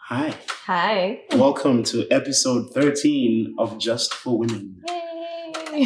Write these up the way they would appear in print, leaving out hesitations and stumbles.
Hi. Hi. Welcome to episode 13 of Just for Women. Yay!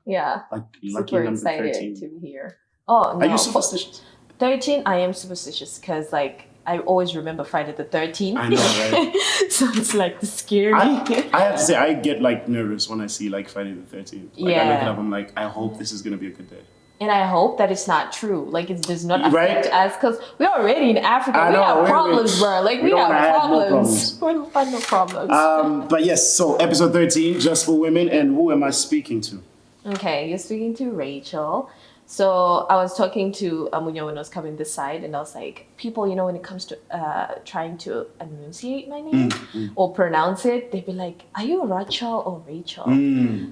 Yeah. Lucky Super number excited 13. to be here. Oh, no. Are you superstitious? 13, I am superstitious because, I always remember Friday the 13th. I know, right? So it's scary. I have to say, I get nervous when I see Friday the 13th. I look it up, I'm I hope this is going to be a good day. And I hope that it's not true. It does not affect Right? us because we're already in Africa. I We know, have problems, bro. We don't have have no problems. We don't find no problems. But yes, so episode 13, Just for Women, and who am I speaking to? Okay, you're speaking to Rachel. So I was talking to Amunya when I was coming this side, and I was like, people, when it comes to trying to enunciate my name or pronounce it, they'd be like, are you Rachel or Rachel?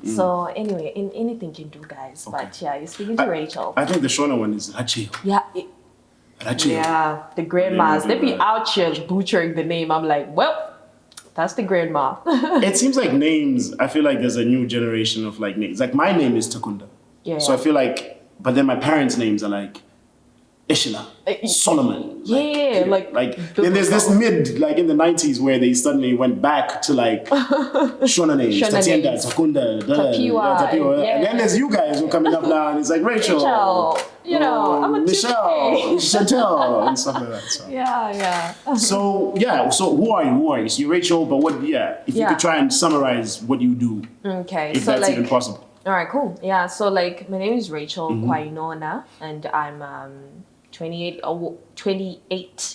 So anyway, anything can do, guys. Okay. But yeah, you're speaking to Rachel. I think the Shona one is Rachel. Yeah. Rachel. Yeah, the grandmas. They be out here butchering the name. I'm like, well, that's the grandma. It seems like names, I feel like there's a new generation of names. My name is Takunda. Yeah. So I feel but then my parents' names are Ishila, Solomon. Yeah, then there's this mid, in the 90s where they suddenly went back to Shona names, Tatienda, Takunda, Tapiwa. And then there's you guys who are coming up now and it's Rachel. I'm a Michelle, Chantel, and stuff like that. So. Yeah. So who are you? So you're Rachel, but if you could try and summarize what you do. Okay. If that's even possible. All right, cool. Yeah, so my name is Rachel Kwainona, and I'm 28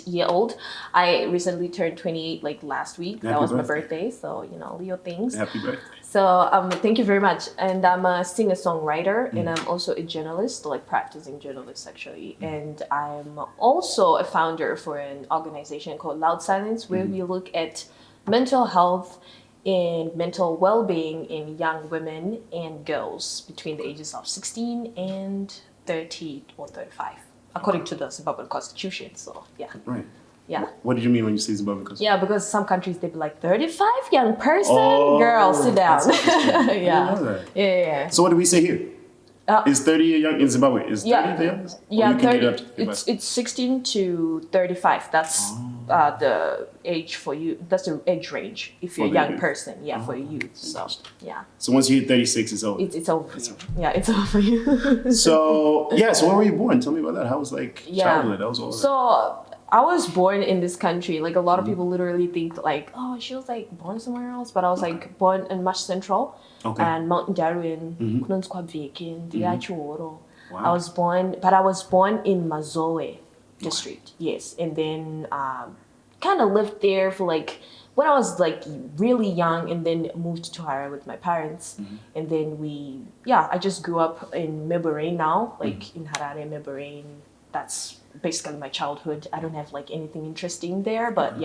year old. I recently turned 28 last week. That was my birthday, so Leo things. Happy birthday. So thank you very much. And I'm a singer-songwriter, and I'm also a journalist, practicing journalist actually. And I'm also a founder for an organization called Loud Silence, where we look at mental health and mental well-being in young women and girls between the ages of 16 and 30 or 35, according to the Zimbabwean Constitution. So, yeah. Right. Yeah. What did you mean when you say Zimbabwean Constitution? Yeah, because some countries, they'd be 35, young person? Girl, sit down. Yeah. I didn't know that. Yeah. So what do we say here? Is 30 young in Zimbabwe? Is 30 the youngest? Yeah, 30. It's 16 to 35. That's the age for you. That's the age range if you're a young person. Yeah, for a youth. So yeah. So once you hit 36, it's over. It's over for you. Yeah, it's over for you. So where were you born? Tell me about that. How was childhood? That was all. So I was born in this country. A lot of people literally think oh, she was born somewhere else, but I was born in Mash Central. Okay. And Mountain Darwin, I was born in Mazoe district, yes. And then kind of lived there for when I was really young, and then moved to Harare with my parents. And then I just grew up in Meborane now, in Harare, Meborane. That's basically my childhood. I don't have anything interesting there, but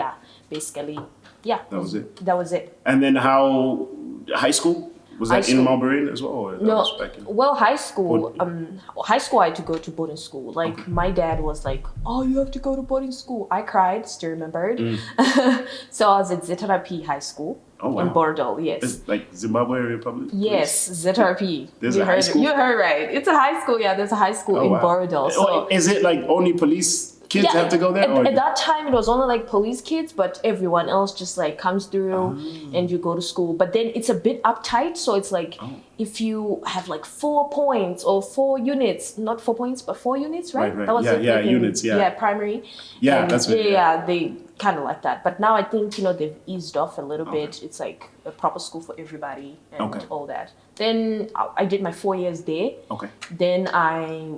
basically, That was it. That was it. And then high school? Was that in Marlborough as well? Or well, high school. High school, I had to go to boarding school. My dad was "Oh, you have to go to boarding school." I cried. Still remembered. So I was at ZRP High School in Bordeaux. Yes. It's Zimbabwe Republic. Yes, ZRP. There's a high school. You heard right. It's a high school. Yeah, there's a high school in Bordeaux. So is it only police kids have to go there? At that time, it was only police kids, but everyone else just comes through and you go to school. But then it's a bit uptight, so it's if you have 4 points or 4 units, not 4 points, but 4 units, right? Right. That was units. Yeah, primary. Yeah, and that's right. Yeah, they kind of like that. But now I think they've eased off a little bit. It's a proper school for everybody and all that. Then I did my 4 years there. Okay. Then I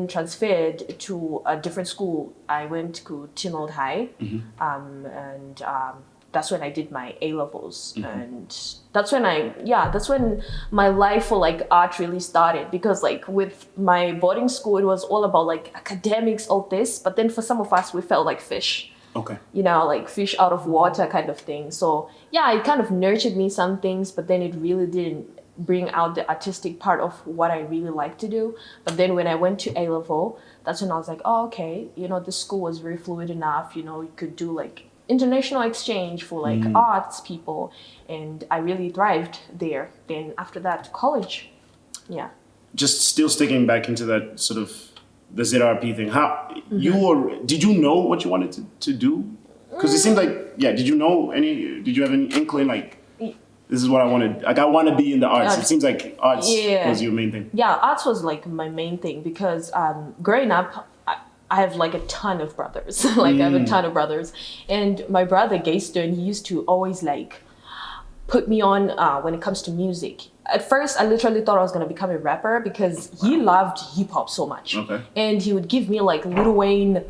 transferred to a different school. I went to Tinold High, and that's when I did my A levels, and that's when my life for art really started. Because with my boarding school, it was all about academics, all this. But then for some of us, we felt like fish. Okay. Fish out of water kind of thing. So it kind of nurtured me some things, but then it really didn't bring out the artistic part of what I really like to do. But then when I went to A level, that's when I was oh, okay, this school was very fluid enough. You could do international exchange for arts people, and I really thrived there. Then after that, college. Yeah. Just still sticking back into that sort of the ZRP thing. How did you know what you wanted to do Because it seemed like, did you have any inkling, like, this is what I wanted, like, I want to be in the arts? It seems like arts was your main thing. Yeah, arts was like my main thing because growing up, I have like a ton of brothers. I have a ton of brothers. And my brother, Gayston, he used to always like put me on when it comes to music. At first, I literally thought I was going to become a rapper because he loved hip hop so much. Okay. And he would give me like Lil Wayne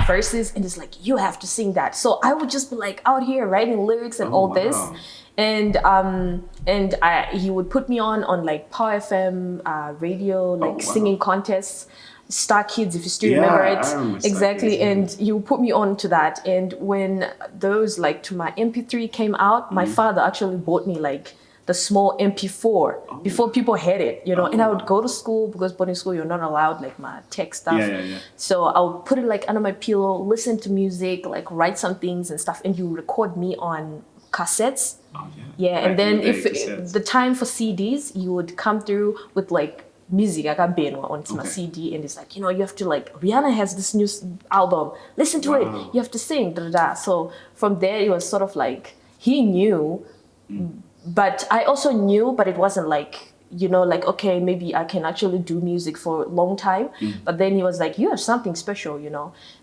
verses and it's like, you have to sing that. So I would just be like out here writing lyrics and all this. And he would put me on like Power FM radio, like singing contests. Star Kids, if you still remember it. I remember exactly. And you put me on to that. And when those like to my MP3 came out, my father actually bought me like the small MP4 before people had it, and I would go to school because boarding school, you're not allowed like my tech stuff. So I would put it like under my pillow, listen to music, like write some things and stuff. And you record me on cassettes. And then if the time for CDs, you would come through with like music. I got Ben onto my CD and it's like, you have to like, Rihanna has this new album, listen to it, you have to sing, So from there it was sort of like, he knew, but I also knew, but it wasn't like, like, okay, maybe I can actually do music for a long time. But then he was like, you have something special,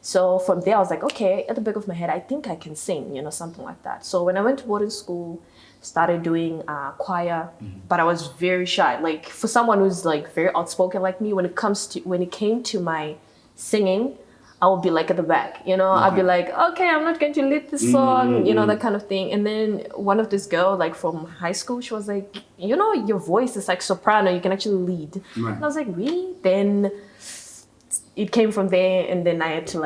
So from there I was like, okay, at the back of my head, I think I can sing, something like that. So when I went to boarding school, started doing choir, but I was very shy. Like for someone who's like very outspoken like me, when it came to my singing, I would be like at the back, I'd be like, okay, I'm not going to lead this song, that kind of thing. And then one of this girl, like from high school, she was like, your voice is like soprano, you can actually lead. And I was like, really? Then it came from there, and then I had to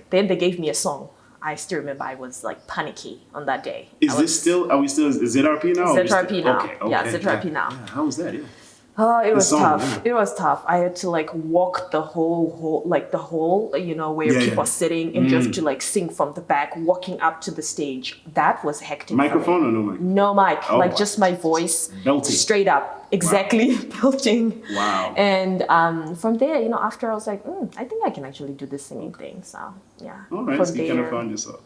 then they gave me a song. I still remember I was like panicky on that day. Are we still ZRP now? ZRP now. Okay. Yeah, ZRP now. Yeah, how was that? Yeah. Oh, it was tough. Yeah. It was tough. I had to like walk the whole where people are sitting and just to like sing from the back, walking up to the stage. That was hectic. Microphone or no mic? No mic. Just my voice. Belting. Straight up. Exactly. Wow. Belting. Wow. And from there, after I was like, I think I can actually do this singing thing. So yeah. All right. So you kind of found yourself.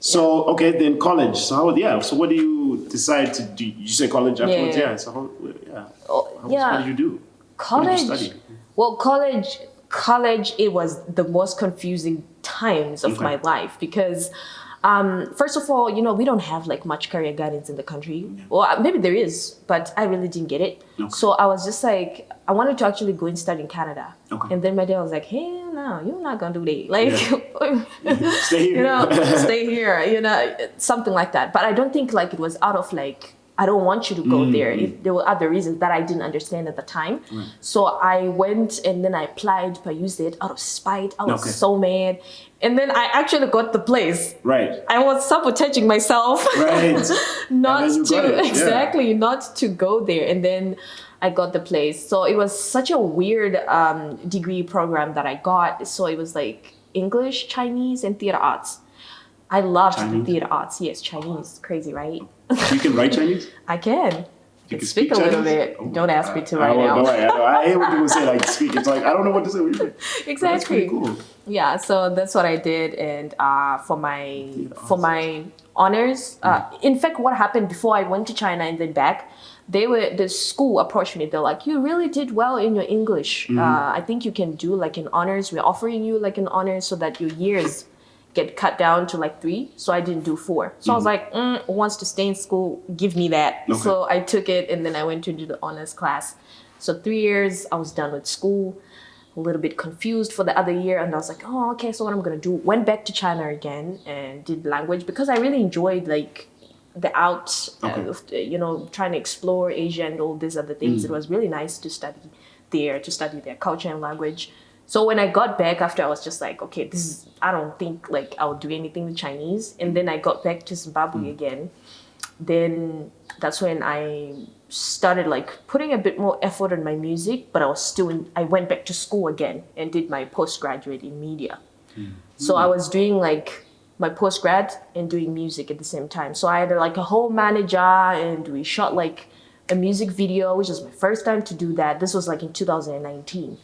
So then college. So so what do you decide to do? You say college afterwards, So what did you do? College. What did you study? Well, college. It was the most confusing times of my life because, first of all, we don't have like much career guidance in the country. Well, maybe there is, but I really didn't get it. So I was just like, I wanted to actually go and study in Canada. And then my dad was like, hey, no, you're not gonna do that. Like, stay here. Stay here. Something like that. But I don't think like it was out of like, I don't want you to go there. There were other reasons that I didn't understand at the time. So I went and then I applied, but I used it out of spite. I was so mad. And then I actually got the place. Right. I was sabotaging myself. Right. not to go there. And then I got the place. So it was such a weird degree program that I got. So it was like English, Chinese, and theater arts. I loved the theater arts. Yes, Chinese. Crazy, right? You can write Chinese? I can. You can speak a little bit. Don't ask me to right now. I hate when people say like speak. It's like I don't know what to say. Exactly. That's pretty cool. Yeah, so that's what I did, and for my honors, in fact, what happened before I went to China and then back, the school approached me. They're like, you really did well in your English. I think you can do like an honors. We're offering you like an honors so that your years get cut down to like 3. So I didn't do 4. So I was like, wants to stay in school, give me that. So I took it and then I went to do the honors class. So 3 years I was done with school, a little bit confused for the other year. And I was like, oh, okay, so what I'm going to do? Went back to China again and did language because I really enjoyed like the trying to explore Asia and all these other things. It was really nice to study their culture and language. So when I got back after, I was just like, okay, I don't think like I'll do anything with Chinese. And then I got back to Zimbabwe again. Then that's when I started like putting a bit more effort on my music, but I went back to school again and did my postgraduate in media. So I was doing like my postgrad and doing music at the same time. So I had like a whole manager and we shot like a music video, which was my first time to do that. This was like in 2019.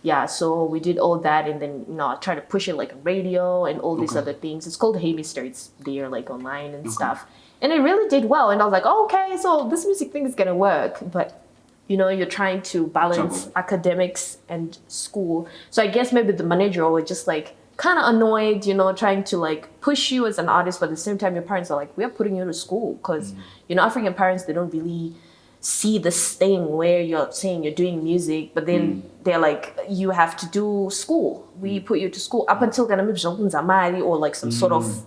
yeah, so we did all that, and then I tried to push it like on radio and all these other things. It's called Hey Mister. It's there like online and stuff, and it really did well. And I was like, oh, okay, so this music thing is gonna work, but you're trying to balance academics and school. So I guess maybe the manager was just like kind of annoyed, trying to like push you as an artist, but at the same time your parents are like, we are putting you to school, because African parents, they don't really see this thing where you're saying you're doing music, but then they're like, you have to do school. We put you to school up until or like some sort of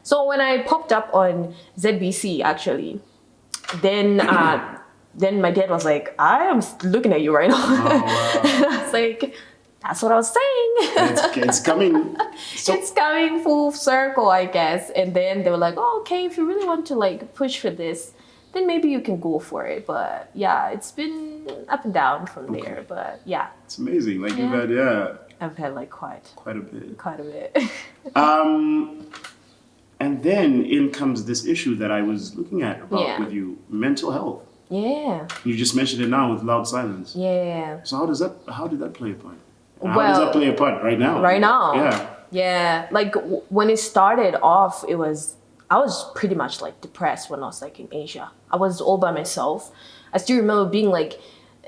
So when I popped up on ZBC actually, then my dad was like, I am looking at you right now. Oh, wow. And I was like, that's what I was saying. It's coming. It's coming full circle, I guess. And then they were like, oh, okay, if you really want to like push for this, then maybe you can go for it. But yeah, it's been up and down from there. But yeah. It's amazing. Like you've had, I've had like quite a bit. And then in comes this issue that I was looking at about with you, mental health. Yeah. You just mentioned it now with Loud Silence. Yeah. So how did that play a part? How does that play a part right now? Right now. Yeah. Yeah. Like when it started off, I was pretty much like depressed when I was like in Asia. I was all by myself. I still remember being like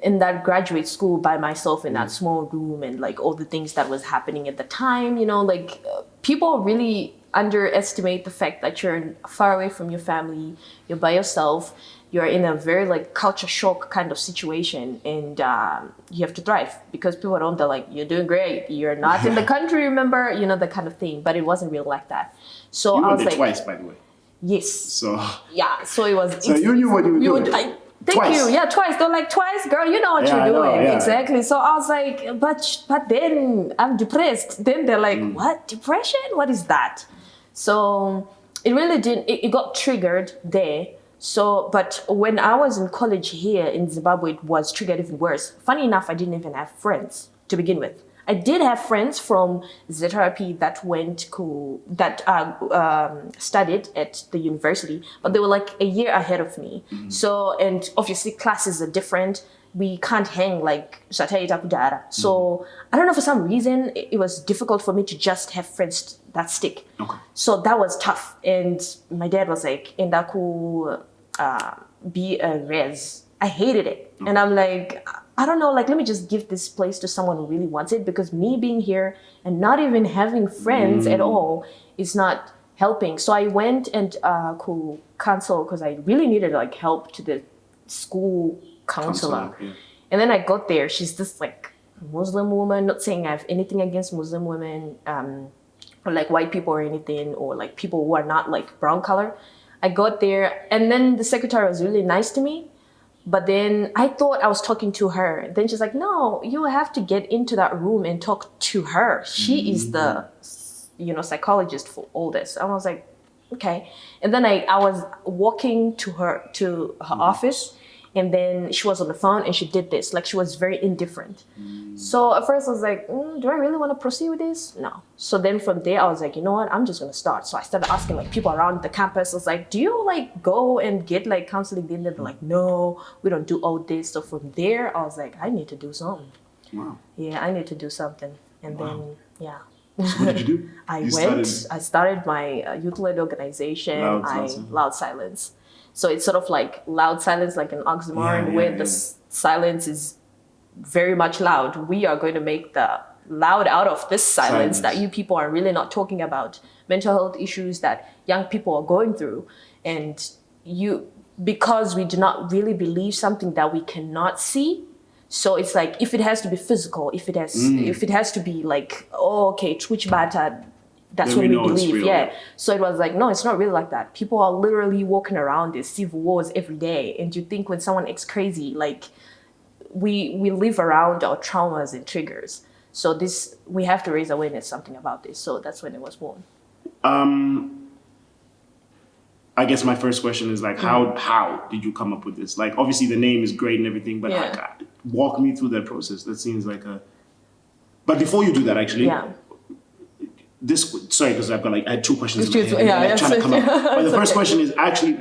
in that graduate school by myself in that small room, and like all the things that was happening at the time, like people really underestimate the fact that you're far away from your family, you're by yourself, you're in a very like culture shock kind of situation, and you have to thrive, because people don't, they're like, you're doing great, you're not in the country, remember, that kind of thing. But it wasn't real like that. So you I was went there like, twice, by the way. Yes. So yeah, so it was. So you knew what you were doing. Thank you. Yeah, twice. They're like, twice, girl, you know what you're doing. Exactly. So I was like, but then I'm depressed. Then they're like, what? Depression? What is that? So it really didn't, it got triggered there. So, but when I was in college here in Zimbabwe, it was triggered even worse. Funny enough, I didn't even have friends to begin with. I did have friends from ZRP that studied at the university, but they were like a year ahead of me. So, and obviously classes are different. We can't hang like Sataita Kudara. So I don't know, for some reason, it was difficult for me to just have friends that stick. Okay. So that was tough. And my dad was like, Endaku, be a res. I hated it. Okay. And I'm like, I don't know, like, let me just give this place to someone who really wants it, because me being here and not even having friends at all is not helping. So I went and could cancel, because I really needed like help to the school counselor. Yeah. And then I got there. She's this like Muslim woman, not saying I have anything against Muslim women, or like white people or anything, or like people who are not like brown color. I got there, and then the secretary was really nice to me. But then I thought I was talking to her. Then she's like, no, you have to get into that room and talk to her. She is the, psychologist for all this. And I was like, okay. And then I was walking to her office, and then she was on the phone and she did this. Like, she was very indifferent. So at first I was like, do I really want to proceed with this? No. So then from there I was like, you know what? I'm just going to start. So I started asking like people around the campus. I was like, do you like go and get like counseling? Then they're like, no, we don't do all this. So from there I was like, I need to do something. Wow. Yeah, I need to do something. And then, yeah. So what did you do? I started my youth-led organization, Loud Silence. So it's sort of like loud silence, like an oxymoron, where the silence is very much loud. We are going to make the loud out of this silence that you people are really not talking about. Mental health issues that young people are going through. And because we do not really believe something that we cannot see. So it's like, if it has to be physical, if it has to be like, oh, okay, twitch bata, that's what we believe. Yeah. So it was like, no, it's not really like that. People are literally walking around these civil wars every day. And you think when someone acts crazy, like we live around our traumas and triggers. So we have to raise awareness, something about this. So that's when it was born. I guess my first question is like, how did you come up with this? Like, obviously the name is great and everything, but walk me through that process. That seems like but before you do that, actually, sorry, because I had two questions in my head. Trying to come up. But the first question is actually,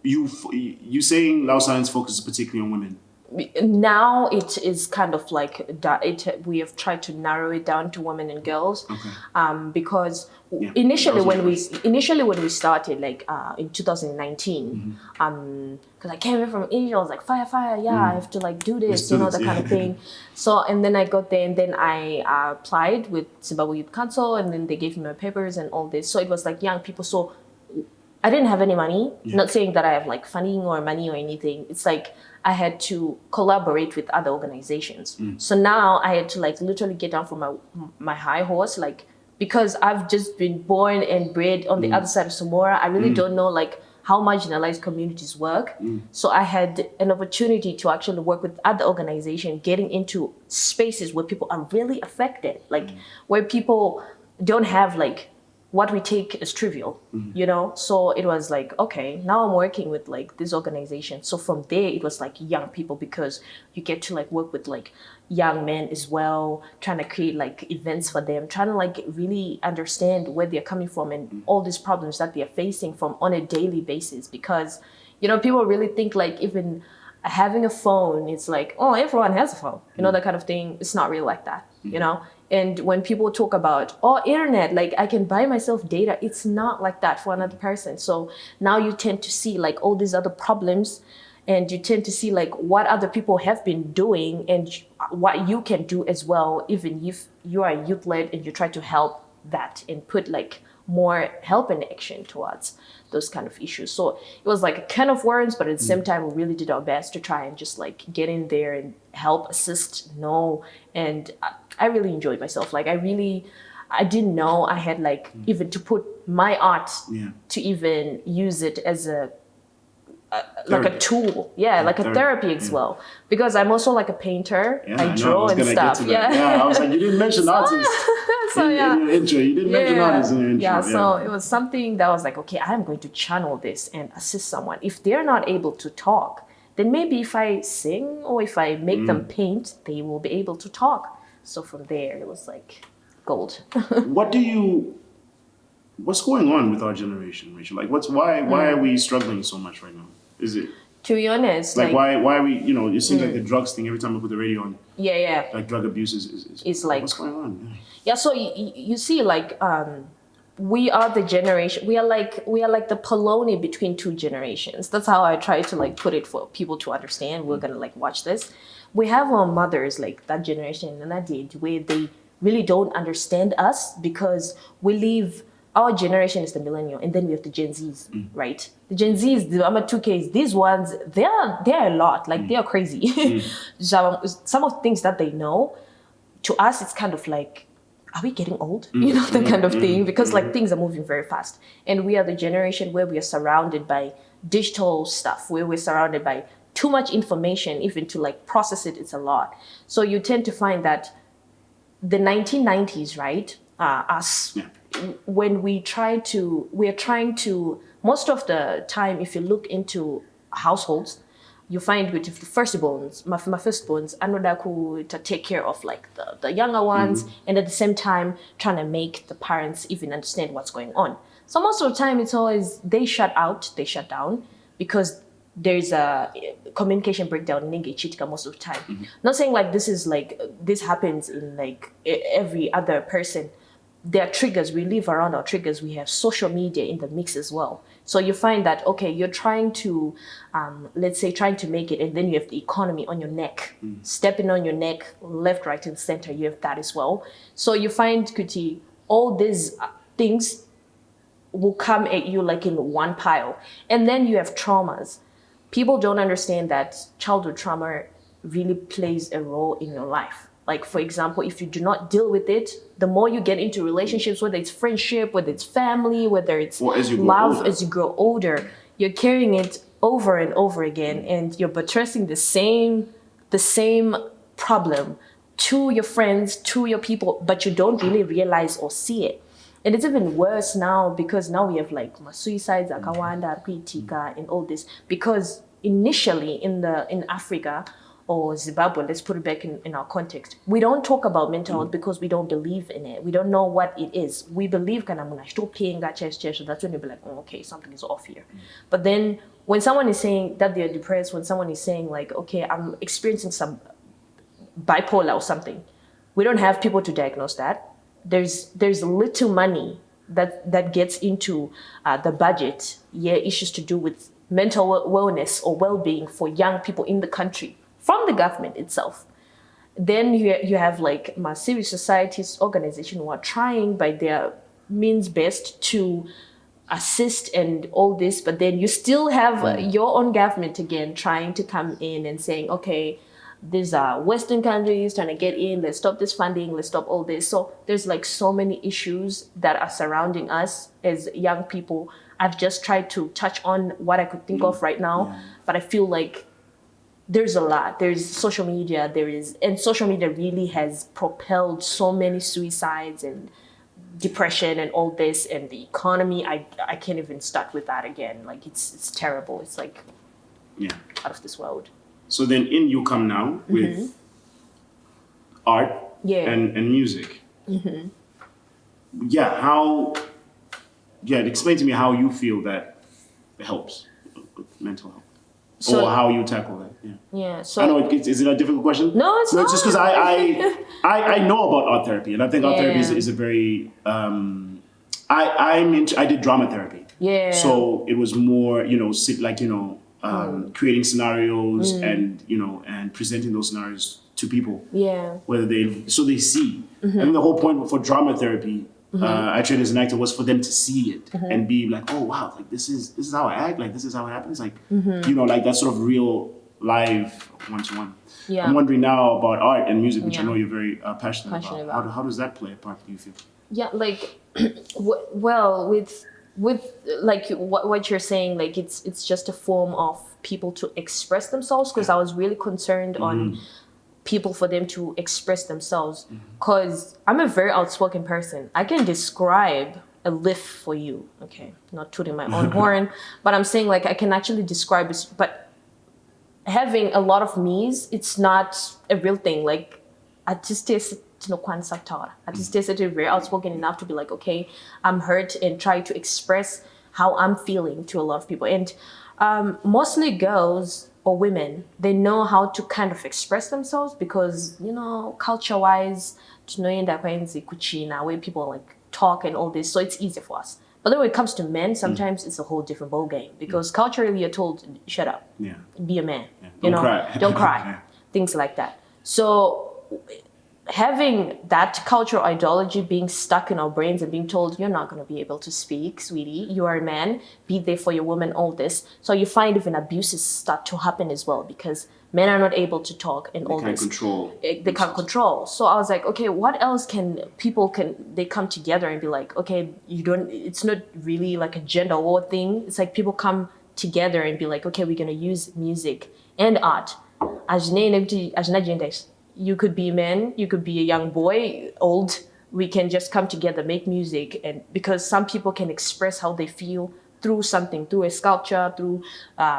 you saying Loud Silence focuses particularly on women. Now it is kind of like that. We have tried to narrow it down to women and girls, because initially when we started, like in 2019, because I came in from Asia, I was like fire, I have to like do this, that kind of thing. So and then I got there, and then I applied with Zimbabwe Youth Council, and then they gave me my papers and all this. So it was like young people. So I didn't have any money. Not saying that I have like funding or money or anything. It's like I had to collaborate with other organizations. So now I had to like literally get down from my high horse, like, because I've just been born and bred on the other side of Samora. I really don't know like how marginalized communities work. So I had an opportunity to actually work with other organizations, getting into spaces where people are really affected, like where people don't have like what we take as trivial, So it was like, okay, now I'm working with like this organization. So from there, it was like young people, because you get to like work with like young men as well, trying to create like events for them, trying to like really understand where they're coming from and all these problems that they're facing from on a daily basis. Because, people really think like even having a phone, it's like, oh, everyone has a phone, that kind of thing. It's not really like that, And when people talk about, internet, like I can buy myself data, it's not like that for another person. So now you tend to see like all these other problems, and you tend to see like what other people have been doing and what you can do as well, even if you are youth-led and you try to help that and put like more help and action towards those kind of issues. So it was like a can of worms, but at the same time, we really did our best to try and just like get in there and help, assist, and I really enjoyed myself. Like I didn't know I had like even to put my art to even use it as a like a tool, like a therapy as well, because I'm also like a painter. I draw and stuff. I was like, you didn't mention artists in your intro. You didn't mention artists in your intro. So it was something that was like, okay, I'm going to channel this and assist someone. If they're not able to talk, then maybe if I sing or if I make them paint, they will be able to talk. So from there, it was like gold. What's going on with our generation, Rachel? Like, why are we struggling so much right now? Is it? To be honest, like why are we? It seems like the drugs thing. Every time I put the radio on, like drug abuse is it's like, what's going on? So you see, like we are the generation. We are like the Poloni between two generations. That's how I try to like put it for people to understand. We're gonna like watch this. We have our mothers, like that generation and that age, where they really don't understand us, because we live. Our generation is the millennial, and then we have the Gen Zs, right? The Gen Zs, the AMA 2Ks, these ones, they're a lot, like they are crazy. So, some of the things that they know, to us, it's kind of like, are we getting old? That kind of thing, because like things are moving very fast. And we are the generation where we are surrounded by digital stuff, where we're surrounded by too much information, even to like process it, it's a lot. So you tend to find that the 1990s, right, us, when we're trying to, most of the time, if you look into households, you find with the firstborns, my firstborns, Anodaku to take care of like the younger ones, and at the same time trying to make the parents even understand what's going on. So most of the time it's always they shut down, because there's a communication breakdown in Chitika most of the time. Not saying like this happens in like every other person. There are triggers. We live around our triggers. We have social media in the mix as well. So you find that, okay, you're trying to, trying to make it, and then you have the economy on your neck, stepping on your neck, left, right, and center. You have that as well. So you find, Kuti, all these things will come at you like in one pile. And then you have traumas. People don't understand that childhood trauma really plays a role in your life. Like, for example, if you do not deal with it, the more you get into relationships, whether it's friendship, whether it's family, whether it's love, as you grow older, you're carrying it over and over again, and you're buttressing the same problem to your friends, to your people, but you don't really realize or see it. And it's even worse now, because now we have like suicides, akawanda, pitika, and all this. Because initially in Africa, or Zimbabwe, let's put it back in our context. We don't talk about mental health because we don't believe in it. We don't know what it is. We believe that's when you'll be like, oh, okay, something is off here. But then when someone is saying that they're depressed, when someone is saying like, okay, I'm experiencing some bipolar or something, we don't have people to diagnose that. There's little money that gets into the budget, issues to do with mental wellness or well-being for young people in the country from the government itself. Then you have like my civil society's organization who are trying by their means best to assist and all this, but then you still have your own government again trying to come in and saying, okay, these are Western countries trying to get in, let's stop this funding, let's stop all this. So there's like so many issues that are surrounding us as young people. I've just tried to touch on what I could think of right now, but I feel like there's a lot. There's social media, and social media really has propelled so many suicides and depression and all this, and the economy. I can't even start with that again. Like it's terrible. It's like out of this world. So then in you come now with art and music. Explain to me how you feel that helps with mental health. So, or how you tackle that. So I know is it a difficult question? No, it's not. It's just because I know about art therapy, and I think art therapy is a very I did drama therapy. So it was more, creating scenarios and presenting those scenarios to people. Whether they see. I mean, the whole point for drama therapy, I trained as an actor, was for them to see it and be like, oh wow, like this is how I act, like this is how it happens, like like that sort of real live one-to-one. I'm wondering now about art and music, which I know you're very passionate about. How does that play a part, do you feel? Like well, with like what you're saying, like it's just a form of people to express themselves, because I was really concerned on people, for them to express themselves, because I'm a very outspoken person. I can describe a lift for you, okay, not tooting my own horn, but I'm saying like I can actually describe it, but having a lot of me's, it's not a real thing. Like I just very outspoken enough to be like, okay, I'm hurt, and try to express how I'm feeling to a lot of people. And mostly girls or women, they know how to kind of express themselves because, culture-wise, where people like talk and all this, so it's easier for us. But then when it comes to men, sometimes it's a whole different ballgame, because culturally you're told, shut up, be a man, don't cry. Don't cry, things like that. So having that cultural ideology being stuck in our brains and being told, you're not going to be able to speak, sweetie, you are a man, be there for your woman, all this. So you find even abuses start to happen as well, because men are not able to talk and all this. They can't control. So I was like, okay, what else they come together and be like, okay, it's not really like a gender war thing. It's like people come together and be like, okay, we're going to use music and art. You could be men, you could be a young boy, old. We can just come together, make music, and because some people can express how they feel through something, through a sculpture, through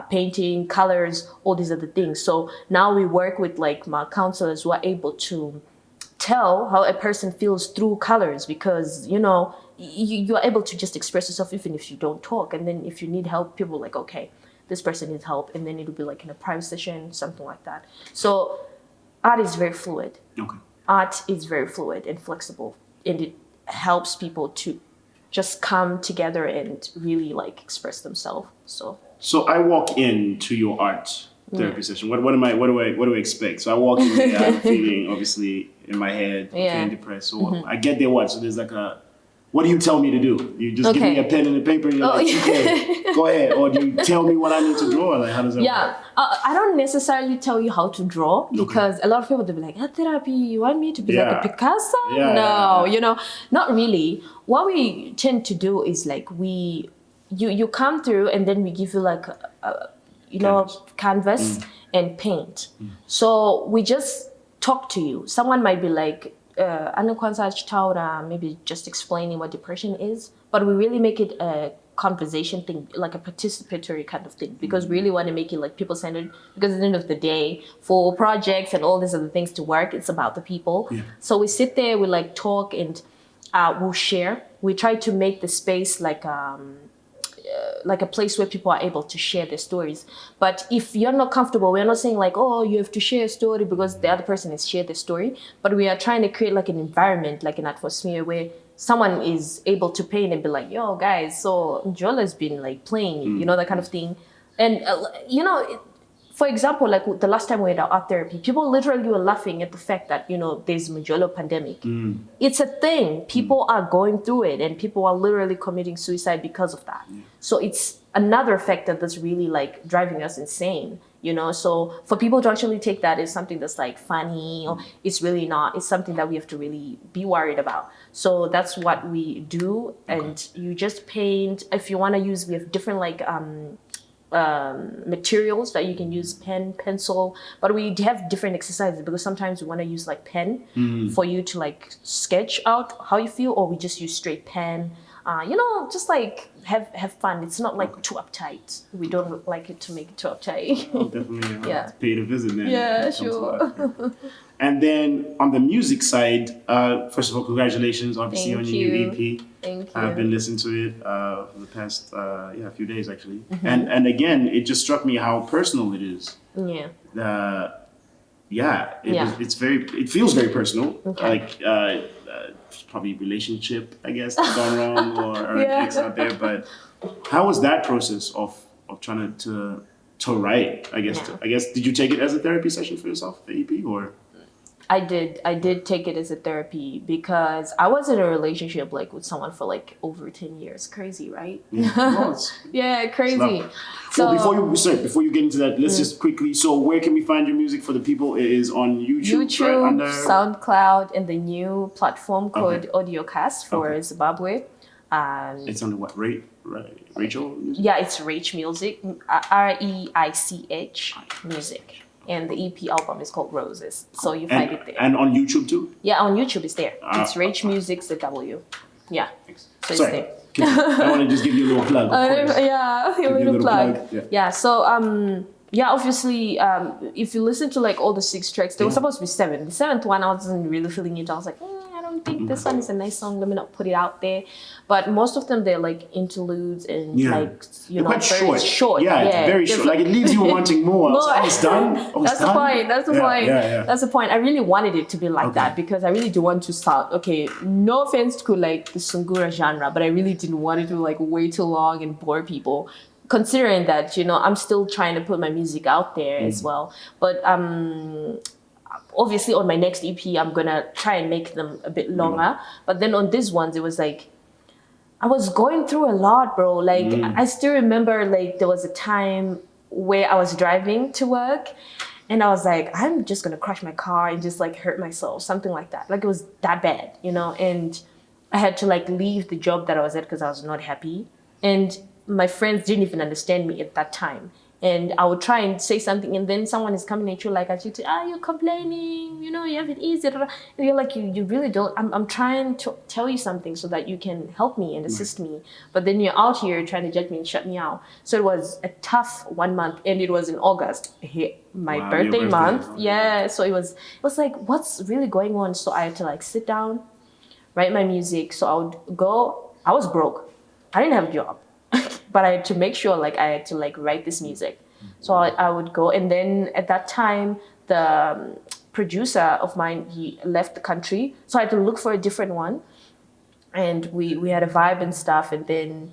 painting, colors, all these other things. So now we work with like my counselors who are able to tell how a person feels through colors, because you are able to just express yourself even if you don't talk. And then if you need help, people are like, okay, this person needs help, and then it'll be like in a private session, something like that. So art is very fluid. Art is very fluid and flexible, and it helps people to just come together and really like express themselves. So I walk into your art therapy session. What do I expect? So I walk in there, I'm feeling obviously in my head, feeling depressed. So I get there, so there's like what do you tell me to do? You just give me a pen and a paper and you're like, okay, go ahead. Or do you tell me what I need to draw? Like, how does that work? I don't necessarily tell you how to draw, because a lot of people, they'll be like, therapy, you want me to be like a Picasso? Not really. What we tend to do is like you come through, and then we give you like canvas and paint. So we just talk to you. Someone might be like, maybe just explaining what depression is, but we really make it a conversation thing, like a participatory kind of thing, because we really want to make it like people centered, because at the end of the day, for projects and all these other things to work, it's about the people. So we sit there, we like talk, and we'll share. We try to make the space like a place where people are able to share their stories. But if you're not comfortable, we're not saying like, oh, you have to share a story because the other person has shared the story, but we are trying to create like an environment, like an atmosphere where someone is able to paint and be like, yo guys, so Njola's been like playing, you know, that kind of thing. And you know, for example, like the last time we had our art therapy, people literally were laughing at the fact that, you know, there's a Njolo pandemic. It's a thing. People are going through it, and people are literally committing suicide because of that. So it's another factor that's really like driving us insane, you know. So for people to actually take that as something that's like funny, or it's really not, it's something that we have to really be worried about. So that's what we do. And you just paint. If you want to use, we have different like materials that you can use, pen, pencil, but we have different exercises because sometimes we want to use like pen for you to like sketch out how you feel, or we just use straight pen, you know, just like have fun. It's not like too uptight. We don't like it to make it too uptight. I'll definitely have to pay it a visit then. Yeah, sure. And then on the music side, first of all, congratulations, obviously, on your new EP. Thank you. I've been listening to it for the past few days actually, and again, it just struck me how personal it is. It's very. It feels very personal. Like it's probably relationship, I guess, gone wrong, or ex out there. But how was that process of trying to write? I guess did you take it as a therapy session for yourself, the EP, or? I did take it as a therapy because I was in a relationship like with someone for like over 10 years. Crazy, right? Yeah, crazy. So before you get into that, let's just quickly, so where can we find your music for the people? It is on YouTube, right? Under SoundCloud, and the new platform called Audiocast for Zimbabwe. It's under what? Rachel Music? Yeah, it's Reich Music, REICH Music. And the EP album is called Roses. So you find it there. And on YouTube too? Yeah, on YouTube it's there. It's Reich Music's the W. Yeah. So it's there. I want to just give you a little plug. A little plug. Yeah. So obviously, if you listen to like all the 6 tracks, there was supposed to be 7. The 7th one, I wasn't really feeling it. I was like, I don't think this one is a nice song. Let me not put it out there. But most of them, they're like interludes and like, you know, very short. Yeah, it's very short. Like it leaves you wanting more. It's done. That's the point. That's the point. I really wanted it to be like that because I really do want to sound, no offense to like the Sungura genre, but I really didn't want it to like way too long and bore people. Considering that, you know, I'm still trying to put my music out there as well. But obviously on my next EP, I'm going to try and make them a bit longer. But then on these ones, it was like, I was going through a lot, bro. Like, I still remember, like, there was a time where I was driving to work and I was like, I'm just going to crash my car and just, like, hurt myself, something like that. Like, it was that bad, you know? And I had to, like, leave the job that I was at because I was not happy. And my friends didn't even understand me at that time. And I would try and say something, and then someone is coming at you like, you're complaining, you know, you have it easy. And you're like, you really don't. I'm trying to tell you something so that you can help me and assist me. But then you're out here trying to judge me and shut me out. So it was a tough 1 month, and it was in August, my birthday month. Yeah, so it was like, what's really going on? So I had to like sit down, write my music. So I would go. I was broke. I didn't have a job. But I had to make sure, like, I had to, like, write this music. So I would go. And then at that time, the producer of mine, he left the country. So I had to look for a different one. And we had a vibe and stuff. And then,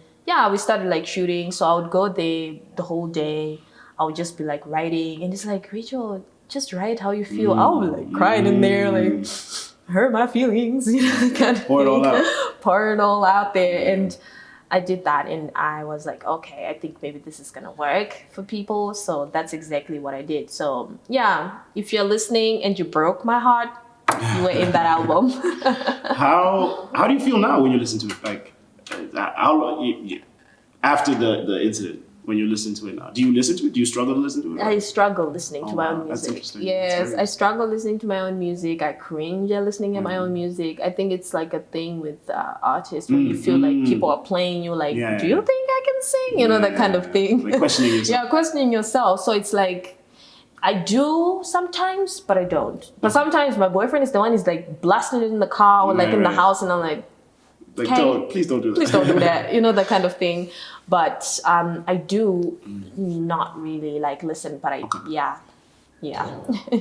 we started, like, shooting. So I would go there the whole day. I would just be, like, writing. And it's like, Rachel, just write how you feel. I would be, like, crying in there, like, hurt my feelings. You know, kind of pour it all out. Pour it all out there. And I did that, and I was like, okay, I think maybe this is gonna work for people. So that's exactly what I did. So if you're listening and you broke my heart, you were in that album. How do you feel now when you listen to it? Like after the incident, when you listen to it now, do you listen to it? Do you struggle to listen to it? I struggle listening to my own music. That's interesting. Yes, I struggle listening to my own music. I cringe at listening to my own music. I think it's like a thing with artists where you feel like people are playing you like, do you think I sing? You know, that kind of thing. Like questioning yourself. Yeah, questioning yourself. So it's like, I do sometimes, but I don't. But sometimes my boyfriend is the one who's like blasting it in the car or like in the house, and I'm like, please don't do that. Please don't do that. You know, that kind of thing. But I do not really like listen, but yeah.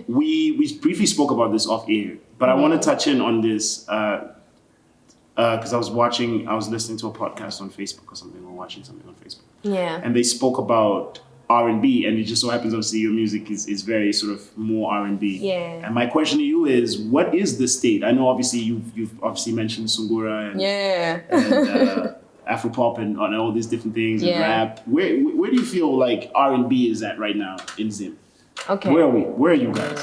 We briefly spoke about this off air, but I want to touch in on this because I was listening to a podcast on Facebook or something, or watching something on Facebook. Yeah. And they spoke about R&B, and it just so happens, obviously, your music is very sort of more R&B. Yeah. And my question to you is, what is the state? I know, obviously, you've obviously mentioned Sungura and Afropop and all these different things and rap. Where do you feel like R&B is at right now in Zim? Okay. Where are we? Where are you guys?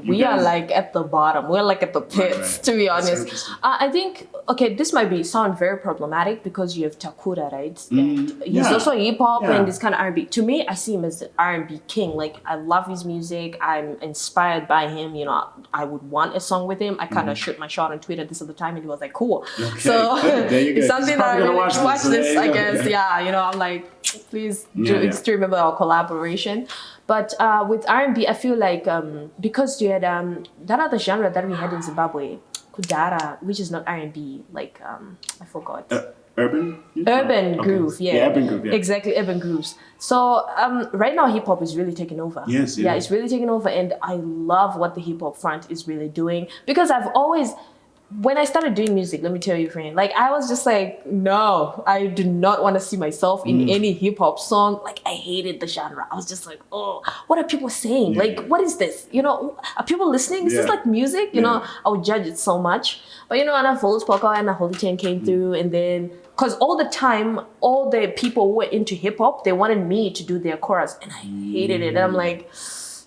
We are like at the bottom. We're like at the pits, to be honest. I think, this might sound very problematic because you have Takura, right? And he's also hip hop and this kind of R&B. To me, I see him as the R&B king. Like, I love his music. I'm inspired by him. You know, I would want a song with him. I kind of shoot my shot on Twitter this other time, and he was like, cool. Okay. So it's something that I really watch this, I guess. Okay. Yeah, you know, I'm like, please just remember our collaboration. But with R&B, I feel like because you had that other genre that we had in Zimbabwe, Kudara, which is not R&B, like I forgot. Urban groove, urban groove, exactly, urban grooves. So right now hip hop is really taking over. Yes, yeah, it's really taking over, and I love what the hip hop front is really doing, because I've always, when I started doing music, let me tell you, friend, like I was just like, no, I do not want to see myself in any hip hop song. Like, I hated the genre. I was just like, oh, what are people saying? Like, what is this? You know, are people listening? Is this like music? You know, I would judge it so much. But you know, and I followed Poco and a Holy Chain came through, and then, because all the time, all the people who were into hip hop, they wanted me to do their chorus, and I hated it. And I'm like,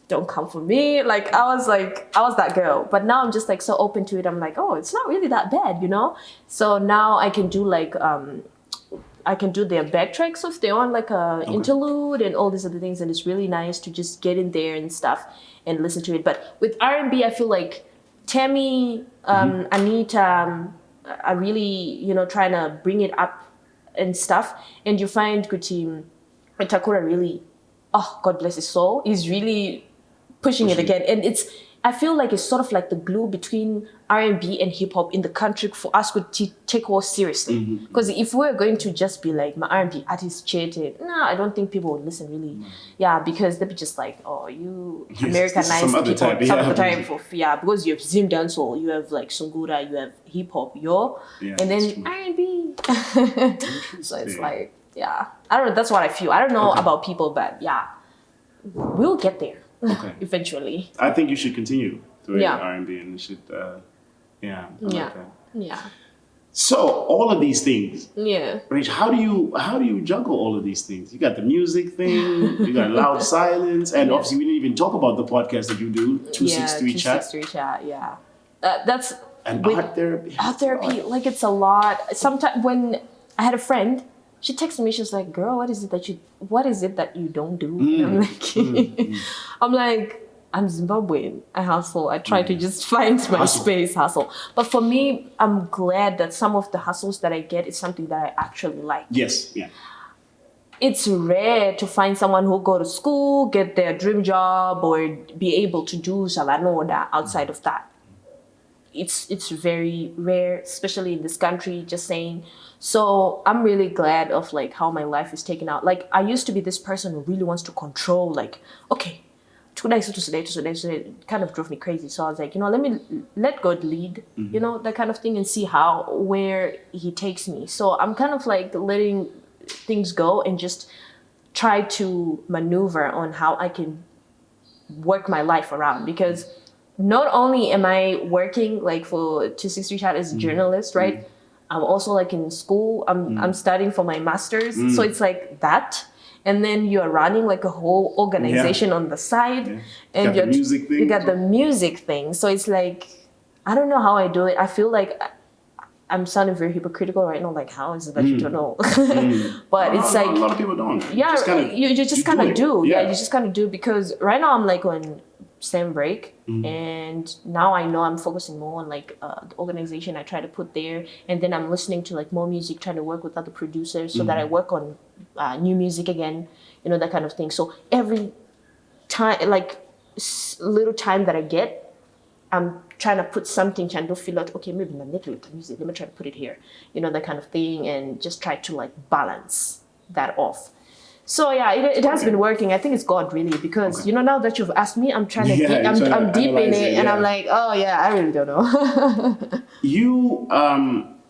don't come for me. Like, I was that girl. But now I'm just like so open to it. I'm like, oh, it's not really that bad, you know? So now I can do like, I can do their backtracks if they want like a interlude and all these other things. And it's really nice to just get in there and stuff and listen to it. But with R&B, I feel like Tammy, Anita are really, you know, trying to bring it up and stuff. And you find Kuti Takura really, oh, God bless his soul, is really pushing it again. And I feel like it's sort of like the glue between R&B and hip hop in the country for us to take us seriously. Because if we're going to just be like, my R&B artist cheated, no, I don't think people would listen really. Yeah, because they'd be just like, oh, you Americanized people some other time because you have Zim dancehall, you have like Sungura, you have hip hop, and then R&B. So it's like, I don't know, that's what I feel. I don't know about people, but we'll get there. Eventually. I think you should continue doing R&B, and you should, like that. So all of these things, Rach, how do you juggle all of these things? You got the music thing, you got Loud Silence, and obviously we didn't even talk about the podcast that you do, 263 Chat. 263 Chat, that's and art therapy. Art therapy, like it's a lot. Sometimes when I had a friend, she texted me, she was like, girl, what is it that you don't do? And I'm like, I'm Zimbabwean. I hustle. I try to just find my space, hustle. But for me, I'm glad that some of the hustles that I get is something that I actually like. Yes, yeah. It's rare to find someone who go to school, get their dream job, or be able to do Salanoda outside of that. It's very rare, especially in this country, just saying. So I'm really glad of like how my life is taken out. Like, I used to be this person who really wants to control, like, okay, today, it kind of drove me crazy. So I was like, you know, let God lead, you know, that kind of thing, and see where he takes me. So I'm kind of like letting things go and just try to maneuver on how I can work my life around, because not only am I working like for 263 Chat as a journalist, right? I'm also like in school. I'm studying for my master's. So it's like that. And then you're running like a whole organization on the side. And you got the music thing. So it's like, I don't know how I do it. I feel like I'm sounding very hypocritical right now. Like, how is it that you don't know? But it's like, a lot of people don't. Yeah, you just kind of do. Yeah, you just kind of do, because right now I'm like on STEM break, and now I know I'm focusing more on like the organization I try to put there, and then I'm listening to like more music, trying to work with other producers so that I work on new music again, you know, that kind of thing. So every time, like little time that I get, I'm trying to put something, trying to feel out, okay, maybe my network music, let me try to put it here, you know, that kind of thing, and just try to like balance that off. So yeah, it has been working. I think it's God really, because you know, now that you've asked me, I'm trying to I'm deep in it, and I'm like, oh yeah, I really don't know. You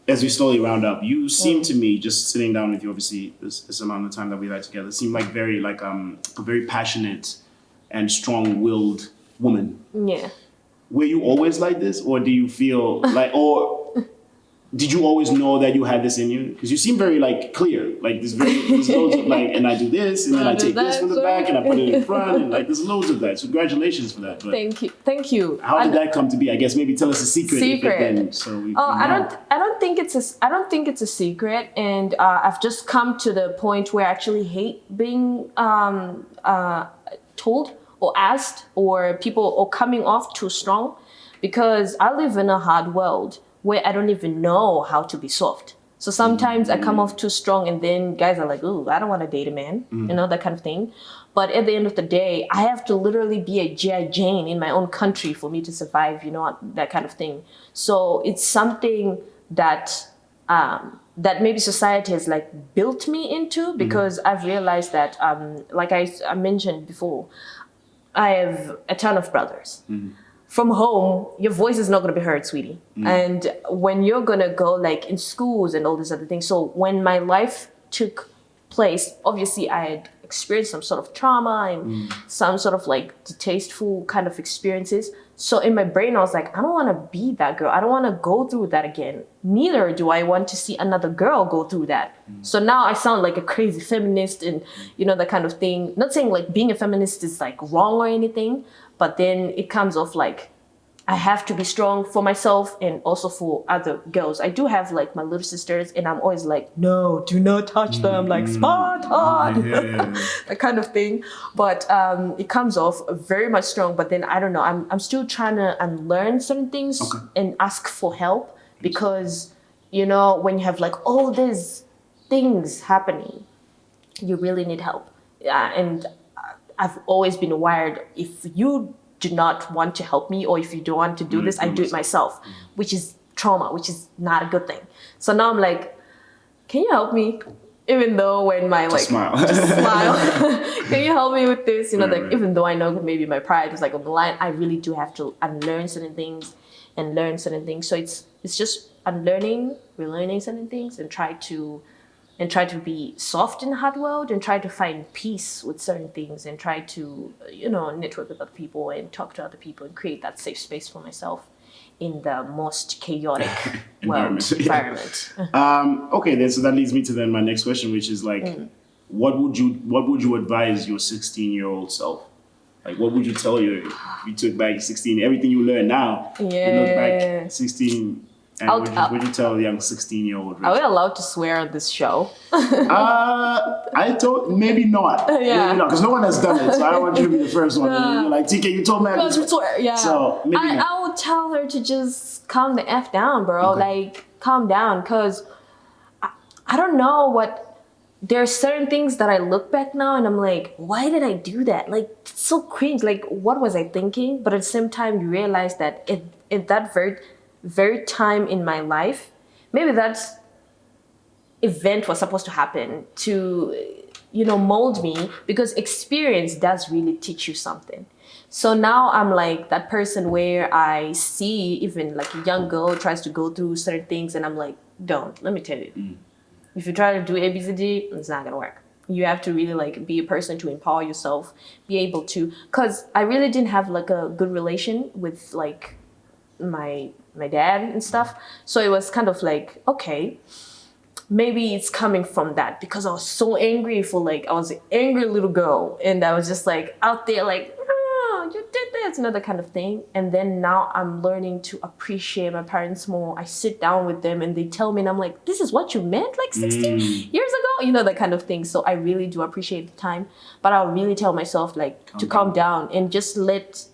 as we slowly round up, you seem to me, just sitting down with you, obviously this amount of time that we've had together, seem like very like a very passionate and strong-willed woman. Yeah. Were you always like this, or do you feel like, or did you always know that you had this in you? Because you seem very like clear, like there's loads of like, and I do this, and then I take this from the back, and I put it in front, and like there's loads of that. So congratulations for that. But thank you. How did that come to be? I guess maybe tell us a secret. I don't think it's a secret, and I've just come to the point where I actually hate being told or asked or people or coming off too strong, because I live in a hard world where I don't even know how to be soft. So sometimes I come off too strong, and then guys are like, ooh, I don't want to date a man, you know, that kind of thing. But at the end of the day, I have to literally be a G.I. Jane in my own country for me to survive, you know, that kind of thing. So it's something that that maybe society has like built me into, because I've realized that, like I mentioned before, I have a ton of brothers. From home, your voice is not going to be heard, sweetie. And when you're going to go like in schools and all these other things. So when my life took place, obviously I had experienced some sort of trauma and some sort of like distasteful kind of experiences. So in my brain, I was like, I don't want to be that girl. I don't want to go through that again. Neither do I want to see another girl go through that. So now I sound like a crazy feminist and, you know, that kind of thing. Not saying like being a feminist is like wrong or anything, but then it comes off like I have to be strong for myself and also for other girls. I do have like my little sisters, and I'm always like, no, do not touch them, like Spartan, that kind of thing. But it comes off very much strong. But then I don't know. I'm still trying to unlearn certain things and ask for help, because you know, when you have like all these things happening, you really need help. And I've always been wired, if you do not want to help me, or if you don't want to do this, I do it myself, which is trauma, which is not a good thing. So now I'm like, can you help me? Even though when my like, just smile. Can you help me with this? You know, like even though I know maybe my pride is like on the line, I really do have to unlearn certain things and learn certain things. So it's just unlearning, relearning certain things, and try to be soft in the hard world, and try to find peace with certain things, and try to, you know, network with other people and talk to other people and create that safe space for myself in the most chaotic environment. Okay, then so that leads me to then my next question, which is like, what would you advise your 16-year-old self? Like, what would you tell you if you took back 16, everything you learn now, you look back 16. And would you tell a young 16-year-old? Are we allowed to swear on this show? I told, maybe not. Yeah. Because no one has done it. So I don't want you to be the first one. You're like, TK, you told me I could swear. Yeah. So maybe I would tell her to just calm the F down, bro. Okay. Like, calm down. Because I don't know what... There are certain things that I look back now and I'm like, why did I do that? Like, it's so cringe. Like, what was I thinking? But at the same time, you realize that in that very time in my life, maybe that event was supposed to happen to, you know, mold me, because experience does really teach you something. So now I'm like that person where I see even like a young girl tries to go through certain things, and I'm like, let me tell you, if you try to do A, B, C, D, it's not gonna work. You have to really like be a person to empower yourself, be able to, because I really didn't have like a good relation with like my dad and stuff. So it was kind of like, okay, maybe it's coming from that, because I was so angry I was an angry little girl, and I was just like out there like, oh, you did this, another kind of thing. And then now I'm learning to appreciate my parents more. I sit down with them and they tell me, and I'm like, this is what you meant like 16 years ago, you know, that kind of thing. So I really do appreciate the time, but I'll really tell myself like to calm down and just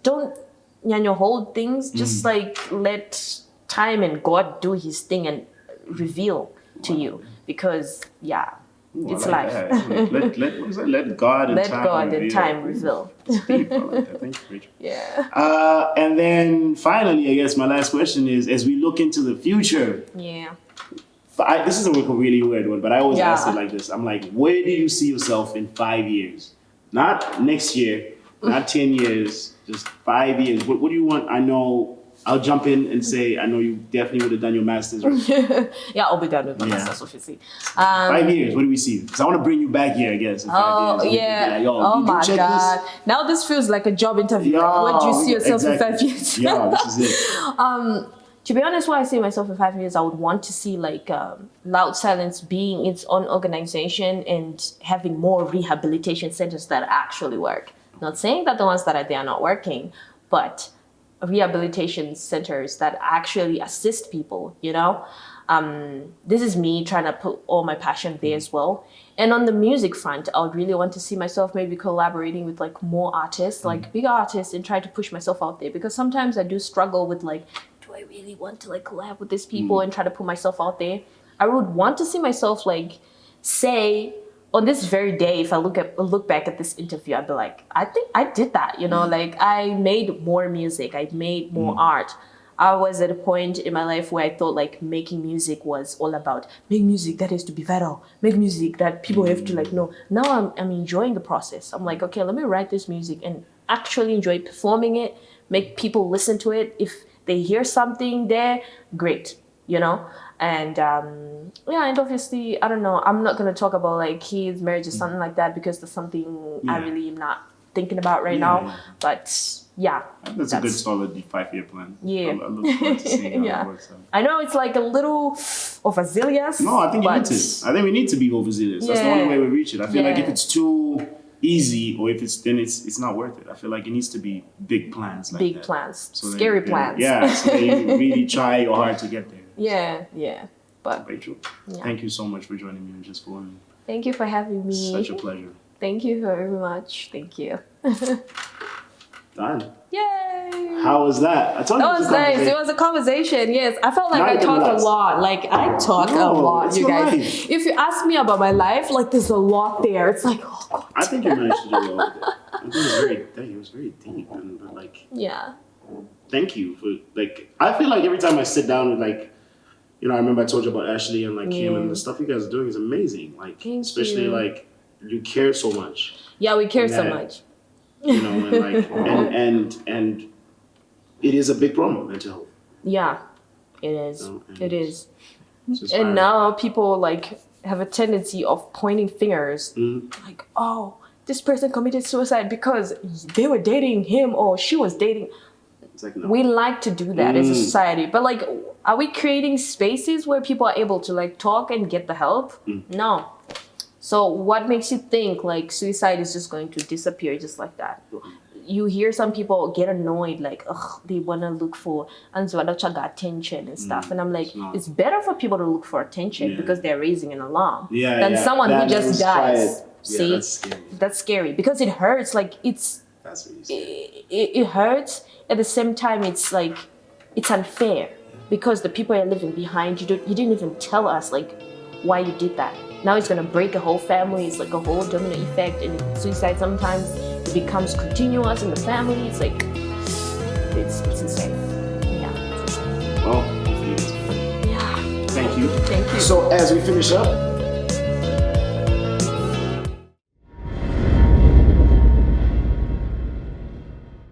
don't hold things, just like let time and God do his thing and reveal to you, because Ooh, It's I like life. that. What is that? Let God and Let time God reveal. and time reveal. It's deep. I like that. Thank you, Rachel. Yeah. And then finally, I guess my last question is, as we look into the future, Yeah. this is a really weird one, but I always Yeah. ask it like this. I'm like, where do you see yourself in 5 years? Not next year, not 10 years, just 5 years. What do you want? I know, I'll jump in and say, I know you definitely would have done your master's. Right? Yeah, I'll be done with my master's, obviously. 5 years, what do we see? Because I want to bring you back here, I guess. In 5 years. Yeah. Like, yo, oh did you my check God. this? Now this feels like a job interview. Yeah, What do you see yourself exactly. in 5 years? Yeah, this is it. To be honest, what I see myself in 5 years, I would want to see like Loud Silence being its own organization and having more rehabilitation centers that actually work. Not saying that the ones that are there are not working, but rehabilitation centers that actually assist people, you know? This is me trying to put all my passion there as well. And on the music front, I would really want to see myself maybe collaborating with like more artists, like bigger artists, and try to push myself out there. Because sometimes I do struggle with like, do I really want to like collab with these people and try to put myself out there? I would want to see myself like say on this very day, if I look back at this interview, I'd be like, I think I did that, you know, like I made more music, I made more art. I was at a point in my life where I thought like making music was all about make music that has to be viral, make music that people have to like know. Now I'm enjoying the process. I'm like, okay, let me write this music and actually enjoy performing it, make people listen to it. If they hear something there, great, you know? And yeah, and obviously, I don't know, I'm not going to talk about like kids, marriage or something like that because that's something I really am not thinking about right now. But yeah. That's a good solid 5-year plan. Yeah. I look forward to seeing how it works out. I know it's like a little overzealous. No, I think you need to. I think we need to be overzealous. That's the only way we reach it. I feel like if it's too easy or if it's not worth it. I feel like it needs to be big plans like big that. plans. So Scary plans. Yeah, so that you really try your hard to get there. Yeah. But Rachel, thank you so much for joining me and just going. Thank you for having me. Such a pleasure. Thank you very much. Thank you. Done. Yay! How was that? I told you That was nice. It was a conversation. Yes, I felt like I talked a lot. Like I talk a lot, you guys. Life. If you ask me about my life, like there's a lot there. It's like, oh God. I think you managed to do well with it. I think it was very deep and like. Yeah. Thank you for like. I feel like every time I sit down with like. You know, I remember I told you about Ashley and like Kim and the stuff you guys are doing is amazing. Like, especially like you care so much. Yeah, we care so much. You know, and like, and it is a big problem, mental health. Yeah, it is. It is. And now people like have a tendency of pointing fingers, like, oh, this person committed suicide because they were dating him or she was dating. Like, no. We like to do that as a society, but like, are we creating spaces where people are able to like talk and get the help? No. So what makes you think like suicide is just going to disappear just like that? You hear some people get annoyed, like, ugh, they want to look for attention and stuff. And I'm like, it's better for people to look for attention because they're raising an alarm than someone who just dies. See, that's scary because it hurts. Like that's what it hurts. At the same time, it's like, it's unfair because the people you're leaving behind, you didn't even tell us like why you did that. Now it's gonna break a whole family. It's like a whole domino effect, and suicide sometimes it becomes continuous in the family. It's like it's insane. Yeah. Well, yeah. Thank you. Thank you. So as we finish up.